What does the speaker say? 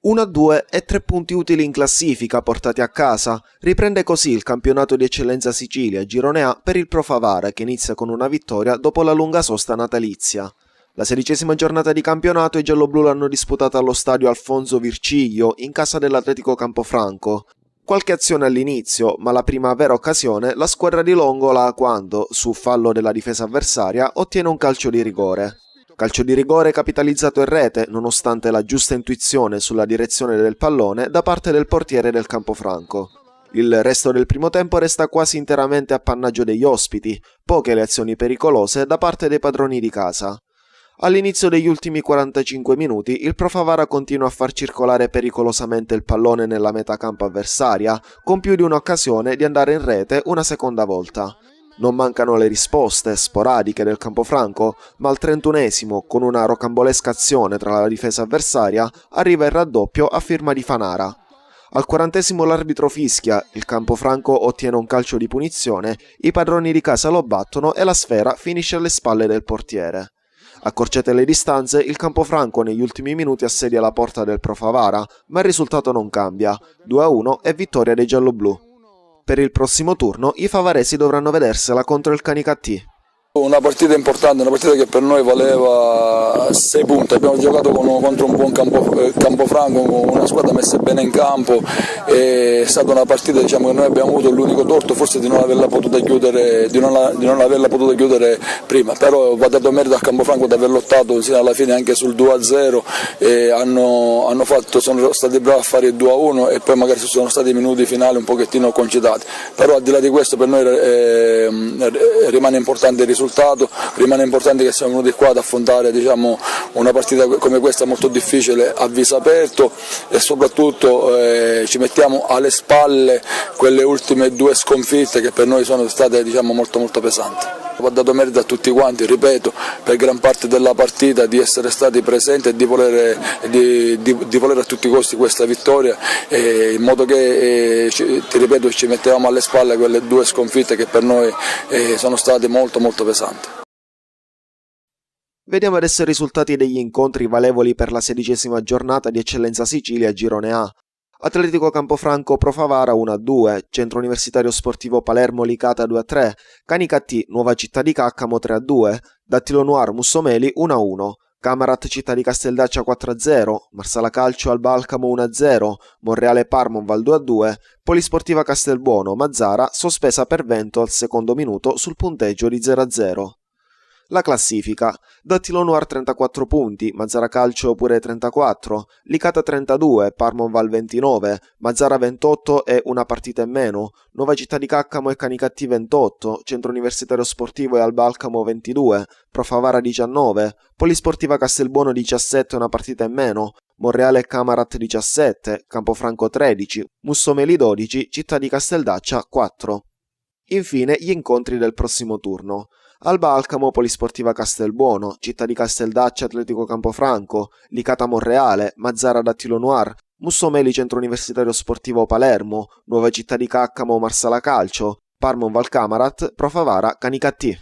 1-2 e 3 punti utili in classifica portati a casa. Riprende così il campionato di eccellenza Sicilia Girone A per il Pro Favara, che inizia con una vittoria dopo la lunga sosta natalizia. La 16ª giornata di campionato i gialloblu l'hanno disputata allo stadio Alfonso Virciglio in casa dell'Atletico Campofranco. Qualche azione all'inizio, ma la prima vera occasione la squadra di Longo la ha quando, su fallo della difesa avversaria, ottiene un calcio di rigore. Calcio di rigore capitalizzato in rete, nonostante la giusta intuizione sulla direzione del pallone da parte del portiere del Campofranco. Il resto del primo tempo resta quasi interamente appannaggio degli ospiti, poche le azioni pericolose da parte dei padroni di casa. All'inizio degli ultimi 45 minuti il Pro Favara continua a far circolare pericolosamente il pallone nella metà campo avversaria, con più di un'occasione di andare in rete una seconda volta. Non mancano le risposte, sporadiche, del Campofranco, ma al 31esimo, con una rocambolesca azione tra la difesa avversaria, arriva il raddoppio a firma di Fanara. Al 40esimo l'arbitro fischia, il Campofranco ottiene un calcio di punizione, i padroni di casa lo battono e la sfera finisce alle spalle del portiere. Accorciate le distanze, il Campofranco negli ultimi minuti assedia la porta del Pro Favara, ma il risultato non cambia, 2-1 e vittoria dei gialloblu. Per il prossimo turno i favaresi dovranno vedersela contro il Canicattì. Una partita importante, una partita che per noi valeva 6 punti, abbiamo giocato contro un buon Campofranco, con una squadra messa bene in campo, è stata una partita, diciamo, che noi abbiamo avuto l'unico torto forse di non averla potuta chiudere, prima, però va dato merito al Campofranco di aver lottato sino alla fine anche sul 2-0 e sono stati bravi a fare il 2-1 e poi magari ci sono stati i minuti finali un pochettino concitati, però al di là di questo per noi rimane importante il risultato. Rimane importante che siamo venuti qua ad affrontare, diciamo, una partita come questa molto difficile a viso aperto e soprattutto ci mettiamo alle spalle quelle ultime 2 sconfitte che per noi sono state, diciamo, molto pesanti. Va dato merito a tutti quanti, ripeto, per gran parte della partita di essere stati presenti e di volere a tutti i costi questa vittoria, in modo che, ti ripeto, ci mettevamo alle spalle quelle 2 sconfitte che per noi sono state molto pesanti. Vediamo adesso i risultati degli incontri valevoli per la 16ª giornata di Eccellenza Sicilia Girone A. Atletico Campofranco Pro Favara 1-2, Centro Universitario Sportivo Palermo Licata 2-3, Canicattì Nuova Città di Caccamo 3-2, Dattilo Noir Mussomeli 1-1, Camarat Città di Casteldaccia 4-0, Marsala Calcio Alba Alcamo 1-0, Monreale Parmonval 2-2, Polisportiva Castelbuono Mazzara sospesa per vento al secondo minuto sul punteggio di 0-0. La classifica: Dattilo Noir 34 punti, Mazzara Calcio pure 34, Licata 32, Parmonval 29, Mazzara 28 e una partita in meno, Nuova Città di Caccamo e Canicattì 28, Centro Universitario Sportivo e Alba Alcamo 22, Pro Favara 19, Polisportiva Castelbuono 17 e una partita in meno, Monreale e Camarat 17, Campofranco 13, Mussomeli 12, Città di Casteldaccia 4. Infine gli incontri del prossimo turno. Alba Alcamo Polisportiva Castelbuono, Città di Casteldaccia Atletico Campofranco, Licata Monreale, Mazzara Dattilo Noir, Mussomeli Centro Universitario Sportivo Palermo, Nuova Città di Caccamo Marsala Calcio, Parmonval Camarat, Pro Favara Canicattì.